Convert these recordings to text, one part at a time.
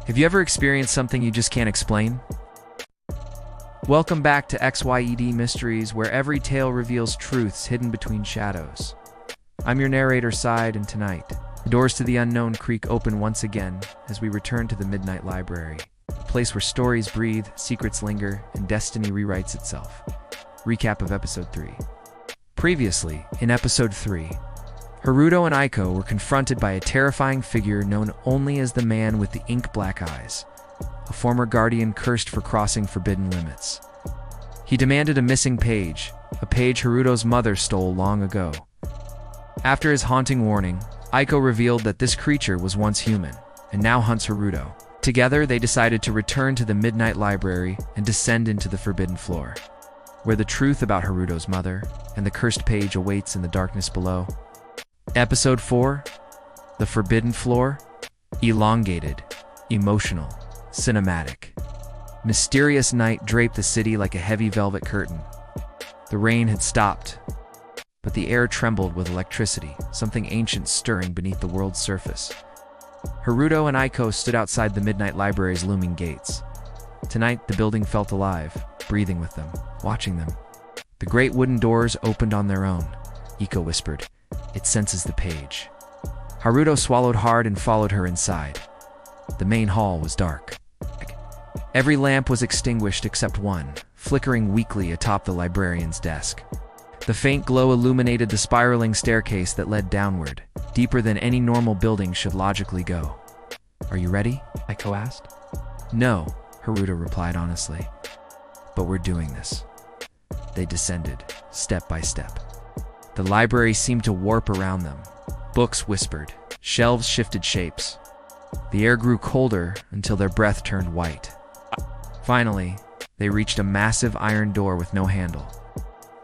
Have you ever experienced something you just can't explain? Welcome back to Xyed Mysteries, where every tale reveals truths hidden between shadows. I'm your narrator, Xyed, and tonight, the doors to the unknown creak open once again as we return to the Midnight Library, a place where stories breathe, secrets linger, and destiny rewrites itself. Recap of Episode 3. Previously, in Episode 3, Haruto and Aiko were confronted by a terrifying figure known only as the man with the ink-black eyes, a former guardian cursed for crossing forbidden limits. He demanded a missing page, a page Haruto's mother stole long ago. After his haunting warning, Aiko revealed that this creature was once human, and now hunts Haruto. Together, they decided to return to the Midnight Library and descend into the Forbidden Floor, where the truth about Haruto's mother and the cursed page awaits in the darkness below. Episode 4, The Forbidden Floor. Elongated, emotional, cinematic. Mysterious night draped the city like a heavy velvet curtain. The rain had stopped, but the air trembled with electricity, something ancient stirring beneath the world's surface. Haruto and Aiko stood outside the Midnight Library's looming gates. Tonight, the building felt alive, breathing with them, watching them. The great wooden doors opened on their own. Aiko whispered, "It senses the page." Haruto swallowed hard and followed her inside. The main hall was dark. Every lamp was extinguished except one, flickering weakly atop the librarian's desk. The faint glow illuminated the spiraling staircase that led downward, deeper than any normal building should logically go. "Are you ready?" Aiko asked. "No," Haruto replied honestly. "But we're doing this." They descended, step by step. The library seemed to warp around them. Books whispered, shelves shifted shapes. The air grew colder until their breath turned white. Finally, they reached a massive iron door with no handle.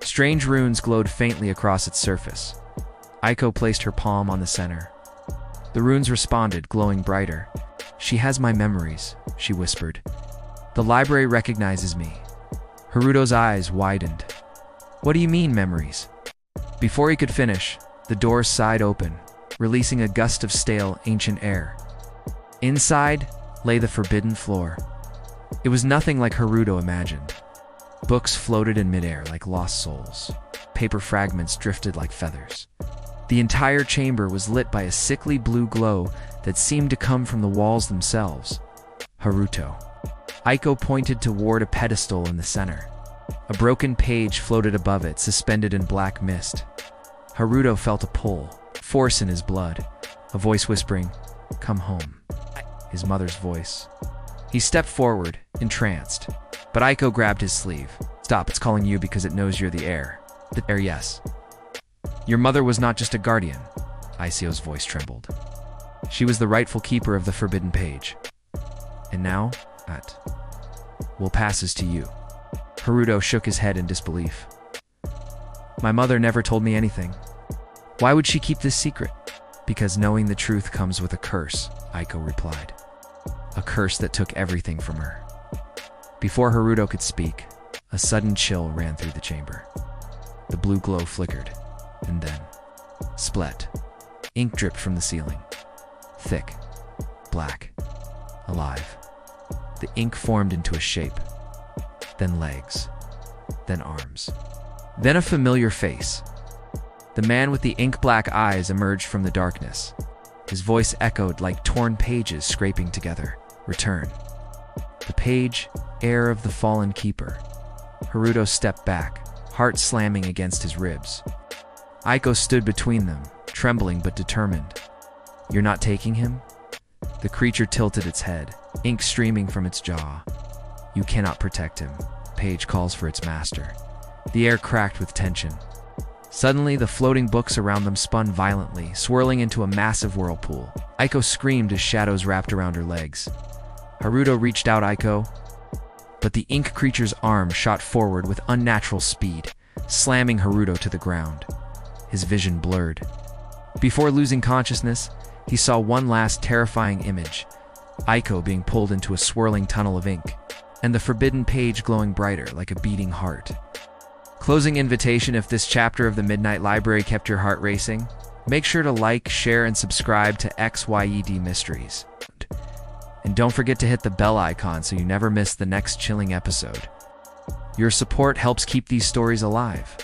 Strange runes glowed faintly across its surface. Aiko placed her palm on the center. The runes responded, glowing brighter. "She has my memories," she whispered. "The library recognizes me." Haruto's eyes widened. "What do you mean, memories?" Before he could finish, the doors sighed open, releasing a gust of stale, ancient air. Inside lay the Forbidden Floor. It was nothing like Haruto imagined. Books floated in midair like lost souls. Paper fragments drifted like feathers. The entire chamber was lit by a sickly blue glow that seemed to come from the walls themselves. Haruto. Aiko pointed toward a pedestal in the center. A broken page floated above it, suspended in black mist. Haruto felt a pull, force in his blood, a voice whispering, "Come home." His mother's voice. He stepped forward, entranced, but Aiko grabbed his sleeve. "Stop, it's calling you because it knows you're the heir." "The heir, yes." "Your mother was not just a guardian." Aiko's voice trembled. "She was the rightful keeper of the forbidden page. And now, that will passes to you." Haruto shook his head in disbelief. "My mother never told me anything." "Why would she keep this secret?" "Because knowing the truth comes with a curse," Aiko replied. "A curse that took everything from her." Before Haruto could speak, a sudden chill ran through the chamber. The blue glow flickered, and then, splat, ink dripped from the ceiling. Thick, black, alive. The ink formed into a shape, then legs, then arms, then a familiar face. The man with the ink-black eyes emerged from the darkness. His voice echoed like torn pages scraping together. "Return." The page, heir of the fallen keeper. Haruto stepped back, heart slamming against his ribs. Aiko stood between them, trembling but determined. "You're not taking him?" The creature tilted its head, ink streaming from its jaw. "You cannot protect him. Page calls for its master." The air cracked with tension. Suddenly, the floating books around them spun violently, swirling into a massive whirlpool. Aiko screamed as shadows wrapped around her legs. Haruto reached out Aiko, but the ink creature's arm shot forward with unnatural speed, slamming Haruto to the ground. His vision blurred. Before losing consciousness, he saw one last terrifying image, Aiko being pulled into a swirling tunnel of ink, and the forbidden page glowing brighter like a beating heart. Closing invitation: if this chapter of the Midnight Library kept your heart racing, make sure to like, share, and subscribe to Xyed Mysteries. And don't forget to hit the bell icon so you never miss the next chilling episode. Your support helps keep these stories alive.